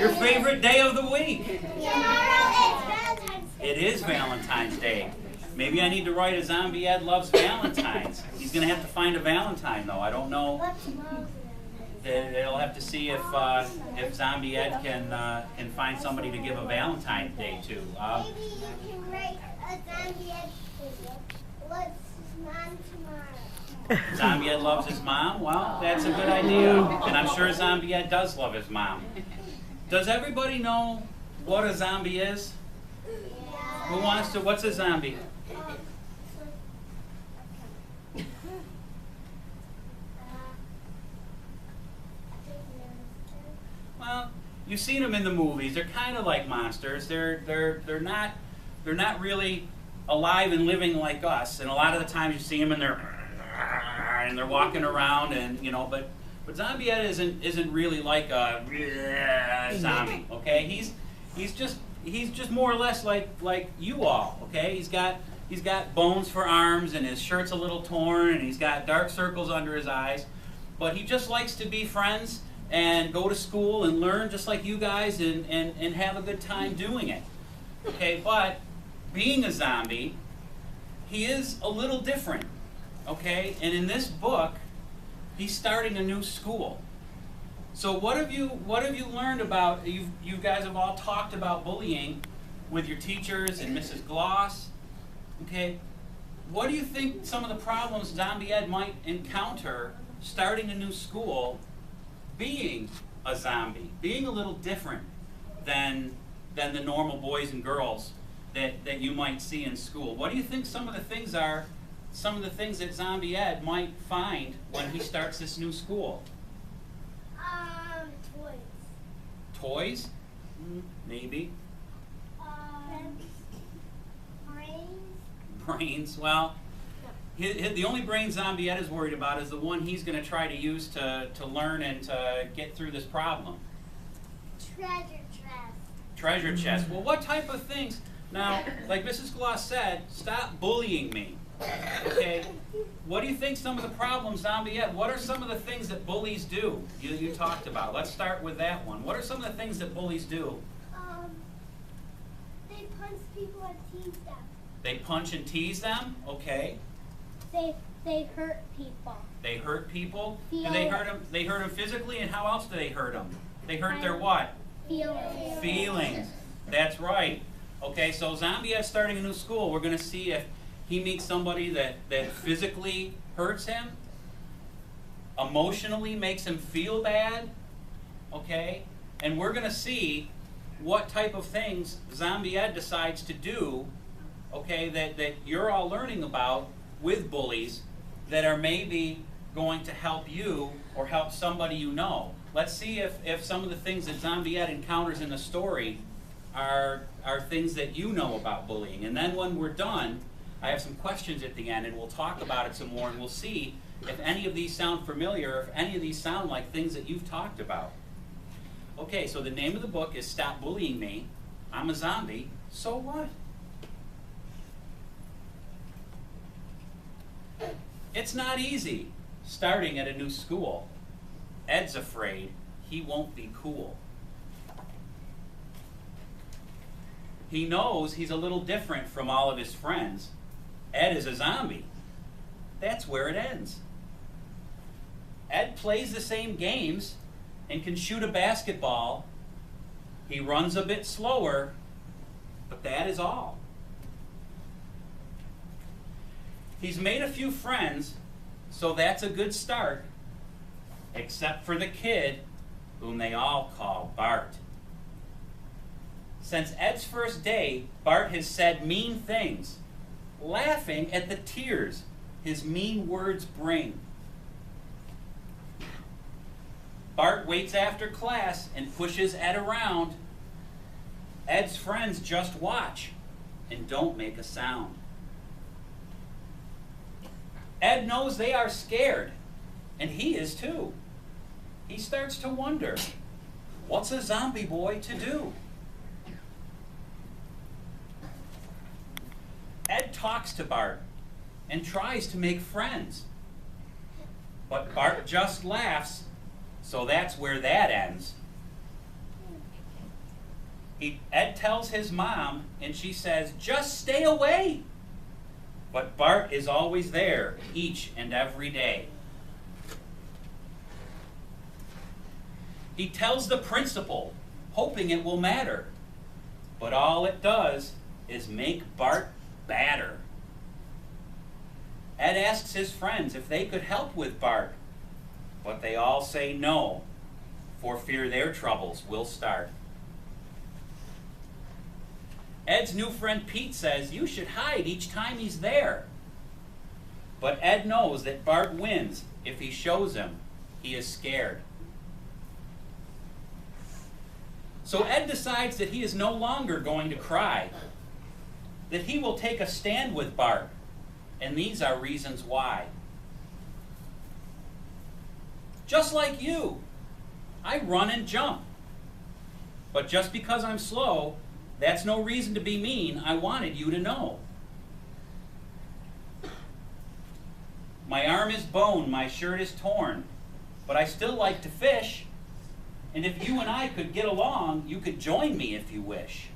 Your favorite day of the week. Tomorrow is Valentine's Day. It is Valentine's Day. Maybe I need to write a Zombie Ed loves Valentines. He's going to have to find a Valentine, though. I don't know. What's tomorrow's They'll have to see if Zombie Ed can find somebody to give a Valentine's Day to. Maybe you can write a Zombie Ed video. What's mom tomorrow? Zombie Ed loves his mom? Well, that's a good idea. And I'm sure Zombie Ed does love his mom. Does everybody know what a zombie is? Who wants to? What's a zombie? Well, you've seen them in the movies. They're kind of like monsters. They're not really alive and living like us. And a lot of the times you see them and they're walking around and but Zombie Ed isn't really like a zombie. Okay, he's just more or less like you all. Okay, he's got bones for arms and his shirt's a little torn and he's got dark circles under his eyes, but he just likes to be friends and go to school and learn just like you guys and have a good time doing it. Okay, but being a zombie, he is a little different. Okay, and in this book, he's starting a new school. So what have you learned about? You guys have all talked about bullying with your teachers and Mrs. Gloss. Okay, what do you think some of the problems Zombie Ed might encounter starting a new school, being a zombie, being a little different than the normal boys and girls that you might see in school? What do you think some of the things are? Some of the things that Zombie Ed might find when he starts this new school? Toys. Toys? Maybe. Brains. Brains. Well, the only brain Zombie Ed is worried about is the one he's going to try to use to learn and to get through this problem. Treasure chest. Treasure chest. Well, what type of things? Now, like Mrs. Gloss said, stop bullying me. Okay, what do you think some of the problems Zombie Ed, what are some of the things that bullies do? You talked about. Let's start with that one. What are some of the things that bullies do? They punch people and tease them. They punch and tease them? Okay. They hurt people. They hurt people? Do Feel they it. hurt them? They hurt them physically, and how else do they hurt them? They hurt their what? Feelings. Feelings. That's right. Okay, so Zombie Ed's starting a new school. We're going to see if he meets somebody that physically hurts him, emotionally makes him feel bad, okay? And we're going to see what type of things Zombie Ed decides to do, okay, that you're all learning about with bullies that are maybe going to help you or help somebody you know. Let's see if some of the things that Zombie Ed encounters in the story are things that you know about bullying. And then when we're done, I have some questions at the end, and we'll talk about it some more, and we'll see if any of these sound familiar, if any of these sound like things that you've talked about. Okay, so the name of the book is Stop Bullying Me. I'm a Zombie, so what? It's not easy starting at a new school. Ed's afraid he won't be cool. He knows he's a little different from all of his friends. Ed is a zombie. That's where it ends. Ed plays the same games and can shoot a basketball. He runs a bit slower, but that is all. He's made a few friends, so that's a good start, except for the kid whom they all call Bart. Since Ed's first day, Bart has said mean things, laughing at the tears his mean words bring. Bart waits after class and pushes Ed around. Ed's friends just watch and don't make a sound. Ed knows they are scared, and he is too. He starts to wonder, what's a zombie boy to do? Ed talks to Bart and tries to make friends. But Bart just laughs, so that's where that ends. Ed tells his mom, and she says, "Just stay away." But Bart is always there, each and every day. He tells the principal, hoping it will matter. But all it does is make Bart badder. Ed asks his friends if they could help with Bart, but they all say no, for fear their troubles will start. Ed's new friend Pete says you should hide each time he's there. But Ed knows that Bart wins if he shows him he is scared. So Ed decides that he is no longer going to cry, that he will take a stand with Bart, and these are reasons why. Just like you, I run and jump. But just because I'm slow, that's no reason to be mean. I wanted you to know. My arm is bone, my shirt is torn, but I still like to fish. And if you and I could get along, you could join me if you wish.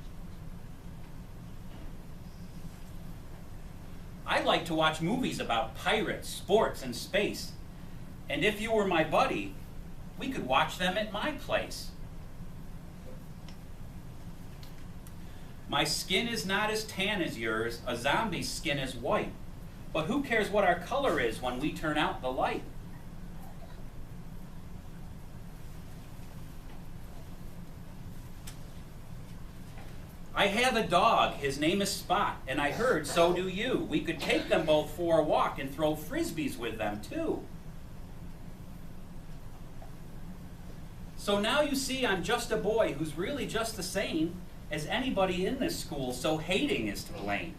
I like to watch movies about pirates, sports, and space. And if you were my buddy, we could watch them at my place. My skin is not as tan as yours, a zombie's skin is white. But who cares what our color is when we turn out the light? I have a dog, his name is Spot, and I heard so do you. We could take them both for a walk and throw frisbees with them too. So now you see I'm just a boy who's really just the same as anybody in this school, so hating is to blame.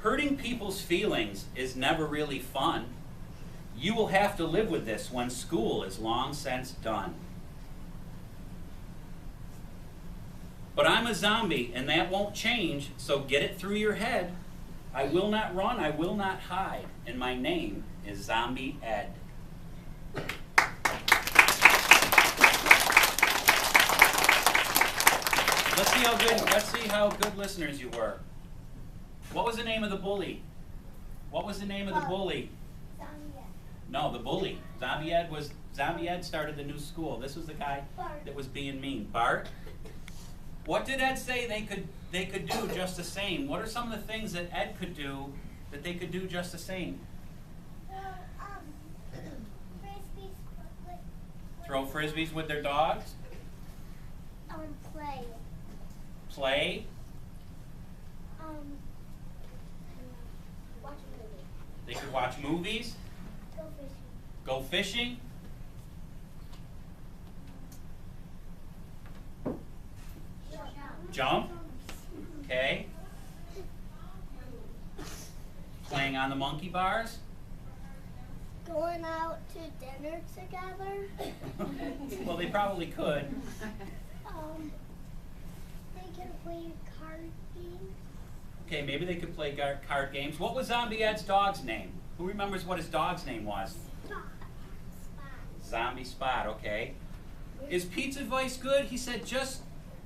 Hurting people's feelings is never really fun. You will have to live with this when school is long since done. But I'm a zombie, and that won't change, so get it through your head. I will not run, I will not hide, and my name is Zombie Ed. Let's see how good listeners you were. What was the name of the bully? What was the name of the bully? Zombie Ed. No, the bully. Zombie Ed started the new school. This was the guy that was being mean. Bart? What did Ed say they could do just the same? What are some of the things that Ed could do that they could do just the same? Frisbees. Throw frisbees with their dogs? Play. Play? Watch a movie. They could watch movies? Go fishing. Go fishing? Jump? Okay. Playing on the monkey bars? Going out to dinner together. Well, they probably could. They can play card games. Okay, maybe they could play card games. What was Zombie Ed's dog's name? Who remembers what his dog's name was? Spot. Zombie Spot, okay. Is Pete's advice good? He said just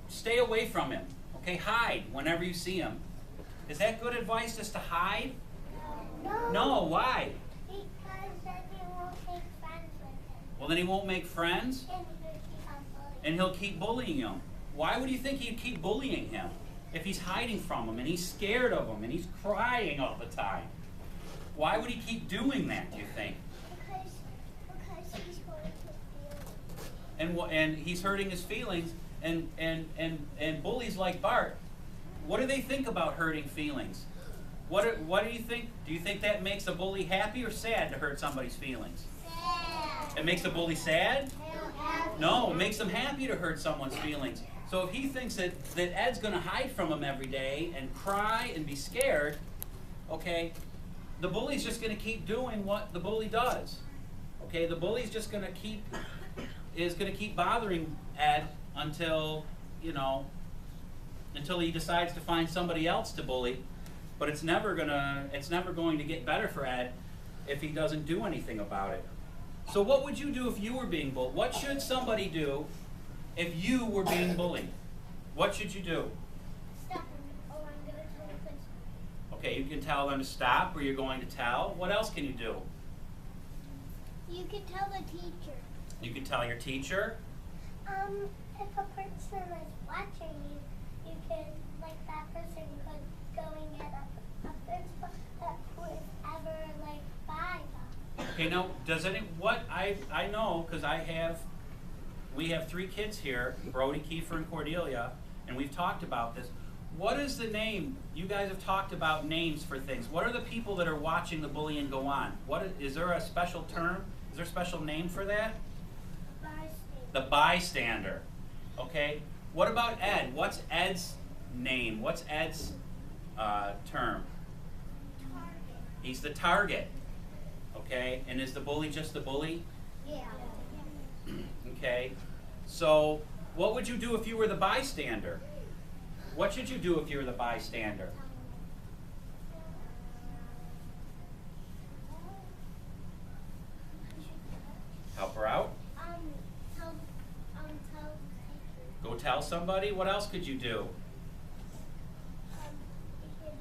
stay away from him. Okay, hide whenever you see him. Is that good advice, just to hide? No. No, why? Because then he won't make friends with him. Well, then he won't make friends, And and he'll keep bullying him. Why would you think he'd keep bullying him if he's hiding from him and he's scared of him and he's crying all the time? Why would he keep doing that, do you think? Because he's going to feel. And he's hurting his feelings, and bullies like Bart, what do they think about hurting feelings? What do you think? Do you think that makes a bully happy or sad to hurt somebody's feelings? Sad. It makes a bully sad? Happy. No, it makes them happy to hurt someone's feelings. So if he thinks that Ed's going to hide from him every day and cry and be scared, okay, the bully's just going to keep doing what the bully does. Okay, the bully's just going to keep bothering Ed until he decides to find somebody else to bully. But it's never going to get better for Ed if he doesn't do anything about it. So what would you do if you were being bullied? What should somebody do if you were being bullied? What should you do? Stop him, or I'm going to tell the principal. Okay, you can tell them to stop, or you're going to tell. What else can you do? You can tell the teacher. You can tell your teacher. If a person is watching you, you can, like that person could go and get a principal that would ever, like, buy them. Okay, now, I know, because we have 3 kids here, Brody, Kiefer, and Cordelia, and we've talked about this. What is the name? You guys have talked about names for things. What are the people that are watching the bullying go on? Is there a special term? Is there a special name for that? Bystander. The bystander. Okay. What about Ed? What's Ed's name? What's Ed's term? Target. He's the target. Okay. And is the bully just the bully? Yeah. Okay. So, what would you do if you were the bystander? What should you do if you were the bystander? Help her out? Tell the teacher. Go tell somebody? What else could you do? You can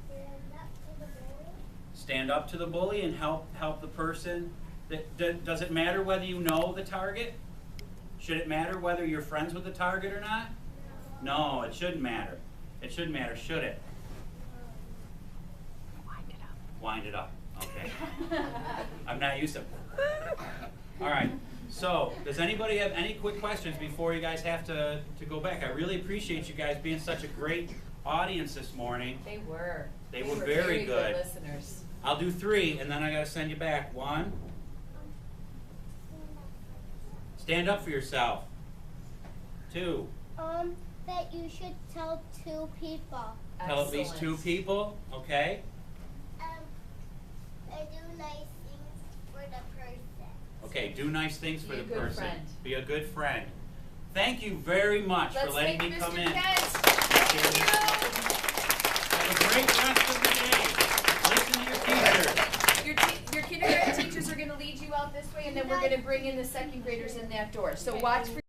stand up to the bully. Stand up to the bully and help the person. Does it matter whether you know the target? Should it matter whether you're friends with the target or not? No, it shouldn't matter. It shouldn't matter, should it? Wind it up. Wind it up. Okay. I'm not used to it. All right. So, does anybody have any quick questions before you guys have to go back? I really appreciate you guys being such a great audience this morning. They were. They were very good. Listeners. I'll do 3, and then I got to send you back. 1, stand up for yourself. 2, That you should tell 2 people. tell at least 2 people. Okay. Do nice things for the person. Okay, do nice things for Be a the good person. friend. Be a good friend. Thank you very much for letting me come in. Thank you. Have a great rest of the day. Listen to your teachers. Your kindergarten teachers are going to lead you out this way, and then we're going to bring in the second graders in that door. So watch for